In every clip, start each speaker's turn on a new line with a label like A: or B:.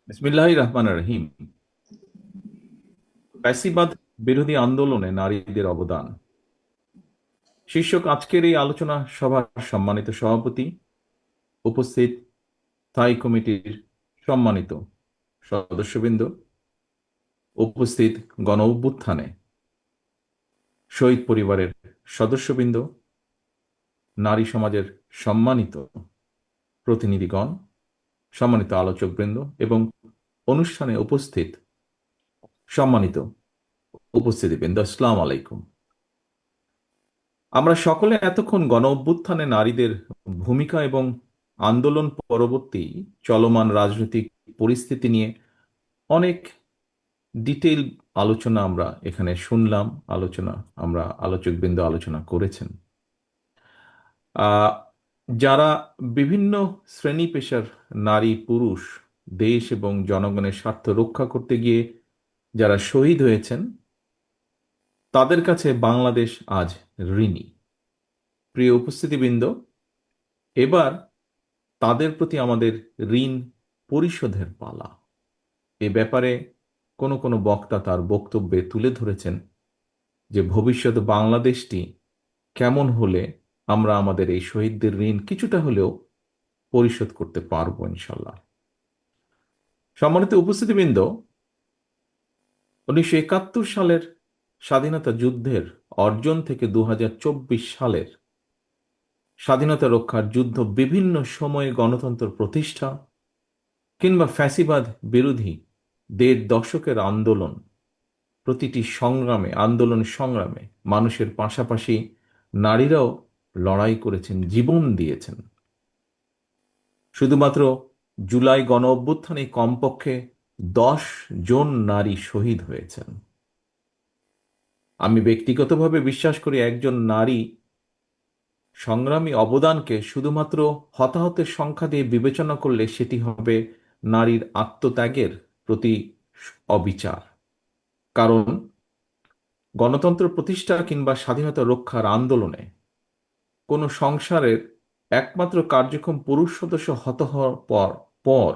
A: বিসমিল্লাহির রহমানির রহিম। ফ্যাসিবাদ বিরোধী আন্দোলনে নারীদের অবদান শীর্ষক আজকের এই আলোচনা সভার সম্মানিত সভাপতি, উপস্থিত স্থায়ী কমিটির সম্মানিত সদস্যবৃন্দ, উপস্থিত গণ অভ্যুত্থানে শহীদ পরিবারের সদস্যবৃন্দ, নারী সমাজের সম্মানিত প্রতিনিধিগণ, সম্মানিত আলোচকবৃন্দ এবং অনুষ্ঠানে উপস্থিত সম্মানিত উপস্থিতিবৃন্দ, আসসালামু আলাইকুম। আমরা সকলে এতক্ষণ গণ অভ্যুত্থানে নারীদের ভূমিকা এবং আন্দোলন পরবর্তী চলমান রাজনৈতিক পরিস্থিতি নিয়ে অনেক ডিটেইল আলোচনা আমরা এখানে শুনলাম। আমরা আলোচকবৃন্দ আলোচনা করেছেন। আহ, যারা বিভিন্ন শ্রেণী পেশার নারী পুরুষ দেশ এবং জনগণের স্বার্থ রক্ষা করতে গিয়ে যারা শহীদ হয়েছেন, তাদের কাছে বাংলাদেশ আজ ঋণী। প্রিয় উপস্থিতিবৃন্দ, এবার তাদের প্রতি আমাদের ঋণ পরিশোধের পালা। এ ব্যাপারে কোনো বক্তা তার বক্তব্যে তুলে ধরেছেন যে ভবিষ্যৎ বাংলাদেশটি কেমন হলে আমরা আমাদের এই শহীদদের ঋণ কিছুটা হলেও পরিশোধ করতে পারবো ইনশাল্লাহ। সম্মানিত উপস্থিতিবৃন্দ, 1971 সালের স্বাধীনতা যুদ্ধের অর্জন থেকে 2024 সালের স্বাধীনতা রক্ষার যুদ্ধ, বিভিন্ন সময়ে গণতন্ত্র প্রতিষ্ঠা কিংবা ফ্যাসিবাদ বিরোধী 1.5 দশকের আন্দোলন, প্রতিটি আন্দোলন সংগ্রামে মানুষের পাশাপাশি নারীরাও লড়াই করেছেন, জীবন দিয়েছেন। শুধুমাত্র জুলাই গণ অভ্যুত্থানে কমপক্ষে 10 জন নারী শহীদ হয়েছেন। আমি ব্যক্তিগতভাবে বিশ্বাস করি, একজন নারী সংগ্রামী অবদানকে শুধুমাত্র হতাহতের সংখ্যা দিয়ে বিবেচনা করলে সেটি হবে নারীর আত্মত্যাগের প্রতি অবিচার। কারণ গণতন্ত্র প্রতিষ্ঠা কিংবা স্বাধীনতা রক্ষার আন্দোলনে কোনো সংসারের একমাত্র কার্যক্ষম পুরুষ সদস্য হত হওয়ার পর পর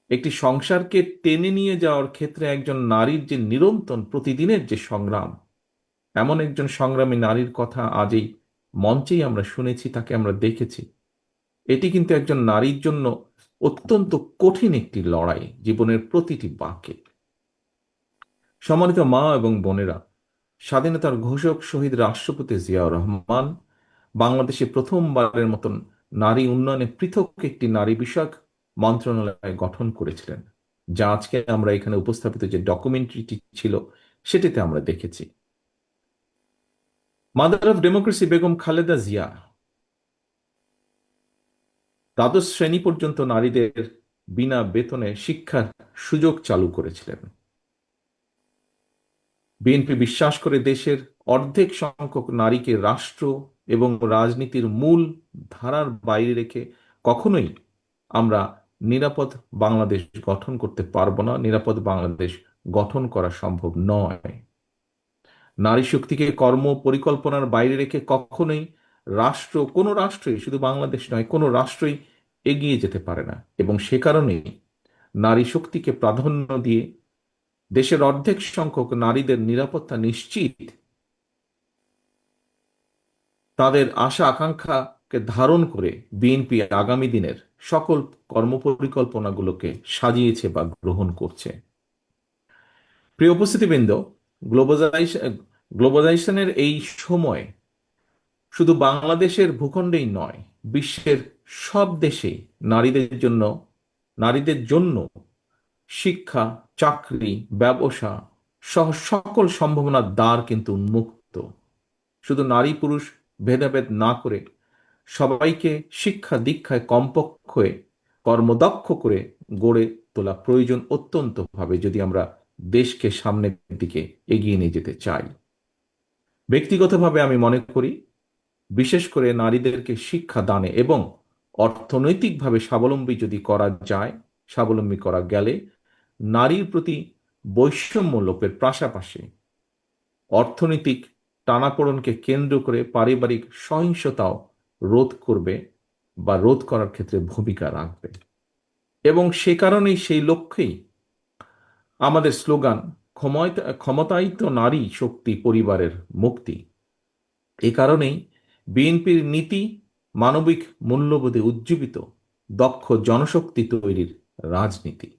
A: একটি সংসারকে টেনে নিয়ে যাওয়ার ক্ষেত্রে একজন নারীর যে নিরন্তর প্রতিদিনের যে সংগ্রাম, এমন একজন সংগ্রামী নারীর কথা আজ এই মঞ্চেই আমরা শুনেছি, তাকে আমরা দেখেছি। এটি কিন্তু একজন নারীর জন্য অত্যন্ত কঠিন একটি লড়াই, জীবনের প্রতিটি বাঁকে। সম্মানিত মা এবং বোনেরা, স্বাধীনতার ঘোষক শহীদ রাষ্ট্রপতি জিয়াউর রহমান বাংলাদেশে প্রথমবারের মতন নারী উন্নয়নে পৃথক একটি নারী বিষয়ক মন্ত্রণালয় গঠন করেছিলেন, যা আজকে আমরা এখানে উপস্থাপিত যে ডকুমেন্টারিটি ছিল সেটিতে আমরা দেখেছি। Mother of democracy Begum Khaleda Zia দ্বাদশ শ্রেণী পর্যন্ত নারীদের বিনা বেতনে শিক্ষার সুযোগ চালু করেছিলেন। বিএনপি বিশ্বাস করে দেশের অর্ধেক সংখ্যক নারীকে রাষ্ট্র এবং রাজনীতির মূল ধারার বাইরে রেখে কখনোই আমরা নিরাপদ বাংলাদেশ গঠন করতে পারবো না, নিরাপদ বাংলাদেশ গঠন করা সম্ভব নয়। নারী শক্তিকে কর্ম পরিকল্পনার বাইরে রেখে কখনোই কোনো রাষ্ট্রই, শুধু বাংলাদেশ নয়, কোনো রাষ্ট্রই এগিয়ে যেতে পারে না। এবং সে কারণেই নারী শক্তিকে প্রাধান্য দিয়ে দেশের অর্ধেক সংখ্যক নারীদের নিরাপত্তা নিশ্চিত, তাদের আশা আকাঙ্ক্ষাকে ধারণ করে বিএনপি আগামী দিনের সকল কর্মপরিকল্পনাগুলোকে সাজিয়েছে বা গ্রহণ করছে। প্রিয় উপস্থিতিবৃন্দ, গ্লোবালাইজেশন গ্লোবালাইজেশনের এই সময় শুধু বাংলাদেশের ভূখণ্ডেই নয়, বিশ্বের সব দেশেই নারীদের জন্য শিক্ষা, চাকরি, ব্যবসা সহ সকল সম্ভাবনার দ্বার কিন্তু উন্মুক্ত। শুধু নারী পুরুষ ভেদাভেদ না করে সবাইকে শিক্ষা দীক্ষায় কমপক্ষে কর্মদক্ষ করে গড়ে তোলা প্রয়োজন অত্যন্ত ভাবে, যদি আমরা দেশকে সামনের দিকে এগিয়ে নিয়ে যেতে চাই। ব্যক্তিগতভাবে আমি মনে করি, বিশেষ করে নারীদেরকে শিক্ষা দানে এবং অর্থনৈতিকভাবে স্বাবলম্বী যদি করা যায়, স্বাবলম্বী করা গেলে নারীর প্রতি বৈষম্য লোপের পাশাপাশি অর্থনৈতিক টানাপোড়েনকে কেন্দ্র করে পারিবারিক সহিংসতাও রোধ করবে বা রোধ করার ক্ষেত্রে ভূমিকা রাখবে। এবং সে কারণেই সেই লক্ষ্যেই আমাদের স্লোগান ক্ষমতায়িত নারী শক্তি পরিবারের মুক্তি। এ কারণেই বিএনপির নীতি মানবিক মূল্যবোধে উজ্জীবিত দক্ষ জনশক্তি তৈরির রাজনীতি,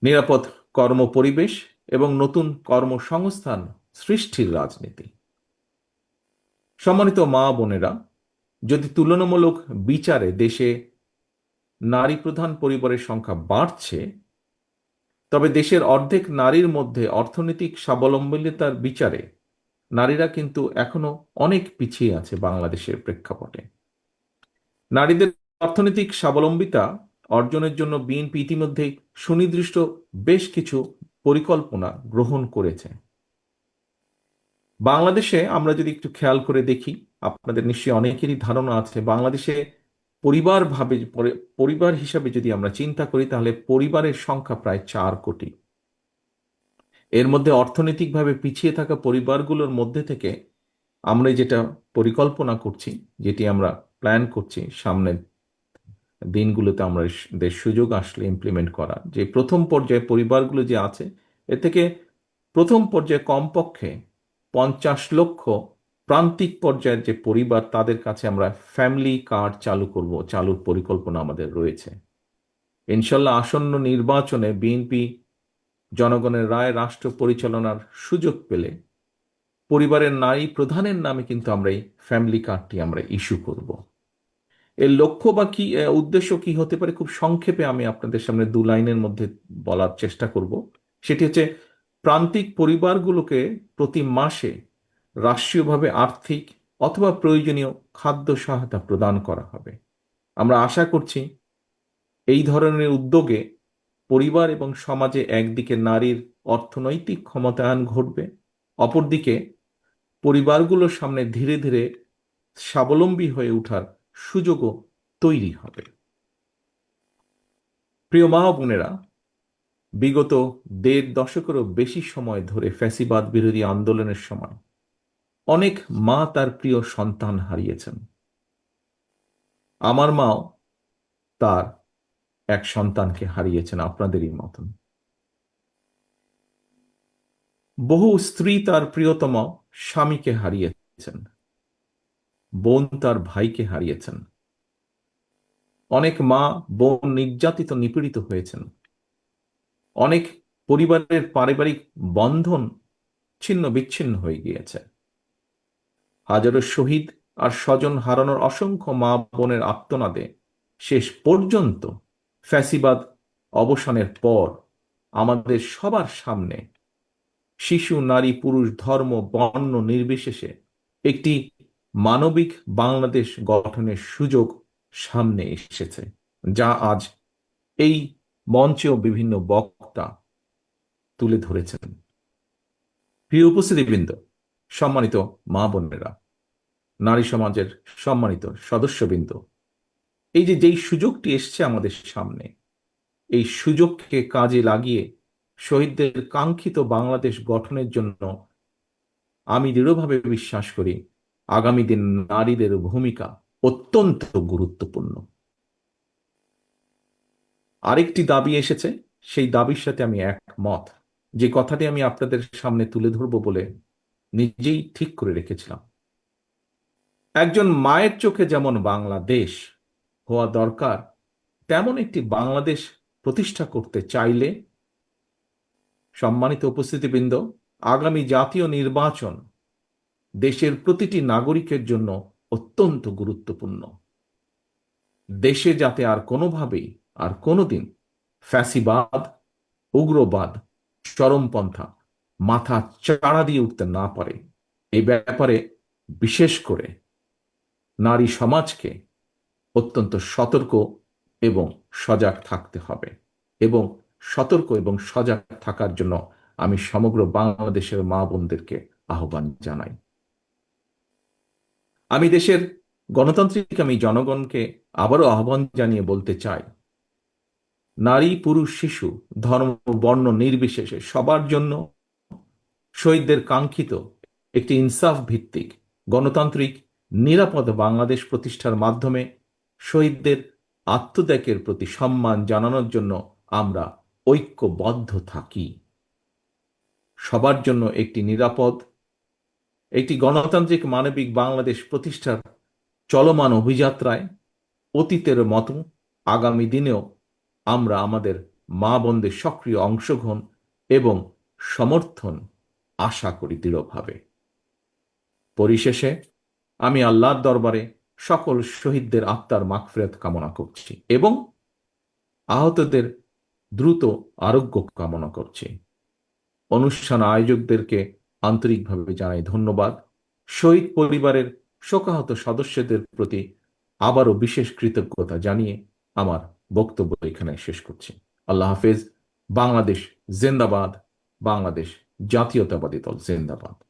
A: নিরাপদ কর্মপরিবেশ এবং নতুন কর্মসংস্থান সৃষ্টির রাজনীতি। সম্মানিত মা বোনেরা, যদি তুলনামূলক বিচারে দেশে নারী প্রধান পরিবারের সংখ্যা বাড়ছে, তবে দেশের অর্ধেক নারীর মধ্যে অর্থনৈতিক স্বাবলম্বিতার বিচারে নারীরা কিন্তু এখনো অনেক পিছিয়ে আছে বাংলাদেশের প্রেক্ষাপটে। নারীদের অর্থনৈতিক স্বাবলম্বিতা অর্জনের জন্য বিএনপি ইতিমধ্যেই সুনির্দিষ্ট বেশ কিছু পরিকল্পনা গ্রহণ করেছে। বাংলাদেশে আমরা যদি একটু খেয়াল করে দেখি, আপনাদের নিশ্চয়ই অনেকেরই ধারণা আছে, বাংলাদেশে পরিবার হিসাবে যদি আমরা চিন্তা করি, তাহলে পরিবারের সংখ্যা প্রায় 4 কোটি। এর মধ্যে অর্থনৈতিকভাবে পিছিয়ে থাকা পরিবারগুলোর মধ্যে থেকে আমরা যেটা পরিকল্পনা করছি, যেটি আমরা প্ল্যান করছি সামনের দিনগুলোতে আমরা সুযোগ আসলে ইমপ্লিমেন্ট করা, যে প্রথম পর্যায়ে পরিবারগুলো যে আছে, এ থেকে প্রথম পর্যায়ে কমপক্ষে 50 লক্ষ প্রান্তিক পর্যায়ের যে পরিবার, তাদের কাছে আমরা ফ্যামিলি কার্ড চালুর পরিকল্পনা আমাদের রয়েছে। ইনশাল্লাহ আসন্ন নির্বাচনে বিএনপি জনগণের রায় রাষ্ট্র পরিচালনার সুযোগ পেলে পরিবারের নারী প্রধানের নামে কিন্তু আমরা এই ফ্যামিলি কার্ডটি আমরা ইস্যু করব। এর লক্ষ্য বা কি উদ্দেশ্য কি হতে পারে, খুব সংক্ষেপে আমি আপনাদের সামনে 2 লাইনের মধ্যে বলার চেষ্টা করব। সেটি হচ্ছে, প্রান্তিক পরিবারগুলোকে প্রতি মাসে রাষ্ট্রীয়ভাবে আর্থিক অথবা প্রয়োজনীয় খাদ্য সহায়তা প্রদান করা হবে। আমরা আশা করছি এই ধরনের উদ্যোগে পরিবার এবং সমাজে একদিকে নারীর অর্থনৈতিক ক্ষমতায়ন ঘটবে, অপরদিকে পরিবারগুলোর সামনে ধীরে ধীরে স্বাবলম্বী হয়ে ওঠার সুযোগও তৈরি হবে। প্রিয় মা বোনেরা, বিগত 1.5 দশকেরও বেশি সময় ধরে ফ্যাসিবাদ বিরোধী আন্দোলনের সময় অনেক মা তার প্রিয় সন্তান হারিয়েছেন। আমার মাও তার এক সন্তানকে হারিয়েছেন আপনাদেরই মতন। বহু স্ত্রী তার প্রিয়তম স্বামীকে হারিয়েছেন, বোন তার ভাইকে হারিয়েছেন। অনেক মা বোন নির্যাতিত নিপীড়িত হয়েছেন। অনেক পরিবারের পারিবারিক বন্ধন ছিন্ন বিচ্ছিন্ন হয়ে গিয়েছে। হাজারো শহীদ আর স্বজন হারানোর অসংখ্য মা বোনের আর্তনাদে শেষ পর্যন্ত ফ্যাসিবাদ অবসানের পর আমাদের সবার সামনে শিশু, নারী, পুরুষ, ধর্ম, বর্ণ নির্বিশেষে একটি মানবিক বাংলাদেশ গঠনের সুযোগ সামনে এসেছে, যা আজ এই মঞ্চেও বিভিন্ন বক্তা তুলে ধরেছেন। প্রিয় উপস্থিতিবৃন্দ, সম্মানিত মা বোনেরা, নারী সমাজের সম্মানিত সদস্যবৃন্দ, এই যেই সুযোগটি এসছে আমাদের সামনে, এই সুযোগকে কাজে লাগিয়ে শহীদদের কাঙ্ক্ষিত বাংলাদেশ গঠনের জন্য আমি দৃঢ়ভাবে বিশ্বাস করি আগামী দিন নারীদের ভূমিকা অত্যন্ত গুরুত্বপূর্ণ। আরেকটি দাবি এসেছে, সেই দাবির সাথে আমি একমত, যে কথাটি আমি আপনাদের সামনে তুলে ধরব বলে নিজেই ঠিক করে রেখেছিলাম। একজন মায়ের চোখে যেমন বাংলাদেশ হওয়া দরকার, তেমন একটি বাংলাদেশ প্রতিষ্ঠা করতে চাইলে, সম্মানিত উপস্থিতিবৃন্দ, আগামী জাতীয় নির্বাচন দেশের প্রতিটি নাগরিকের জন্য অত্যন্ত গুরুত্বপূর্ণ। দেশে যাতে আর কোনোভাবেই আর কোনোদিন ফ্যাসিবাদ, উগ্রবাদ, চরমপন্থা মাথা চাড়া দিয়ে উঠতে না পারে, এই ব্যাপারে বিশেষ করে নারী সমাজকে অত্যন্ত সতর্ক এবং সজাগ থাকতে হবে। এবং সতর্ক এবং সজাগ থাকার জন্য আমি সমগ্র বাংলাদেশের মা বোনদেরকে আহ্বান জানাই। আমি দেশের গণতান্ত্রিক আমি জনগণকে আবারও আহ্বান জানিয়ে বলতে চাই, নারী, পুরুষ, শিশু, ধর্ম, বর্ণ নির্বিশেষে সবার জন্য শহীদদের কাঙ্ক্ষিত একটি ইনসাফ ভিত্তিক গণতান্ত্রিক নিরাপদ বাংলাদেশ প্রতিষ্ঠার মাধ্যমে শহীদদের আত্মত্যাগের প্রতি সম্মান জানানোর জন্য আমরা ঐক্যবদ্ধ থাকি। সবার জন্য একটি নিরাপদ, একটি গণতান্ত্রিক মানবিক বাংলাদেশ প্রতিষ্ঠার চলমান অভিযাত্রায় অতীতের মতো আগামী দিনেও আমরা আমাদের মা বোনদের সক্রিয় অংশগ্রহণ এবং সমর্থন আশা করি দৃঢ়ভাবে। পরিশেষে আমি আল্লাহর দরবারে সকল শহীদদের আত্মার মাগফিরাত কামনা করছি এবং আহতদের দ্রুত আরোগ্য কামনা করছি। অনুষ্ঠান আয়োজকদেরকে আন্তরিকভাবে জানাই ধন্যবাদ। শহীদ পরিবারের শোকাহত সদস্যদের প্রতি আবারও বিশেষ কৃতজ্ঞতা জানিয়ে আমার বক্তব্য এখানে শেষ করছি। আল্লাহ হাফেজ। বাংলাদেশ জিন্দাবাদ। বাংলাদেশ জাতীয়তাবাদী দল জিন্দাবাদ।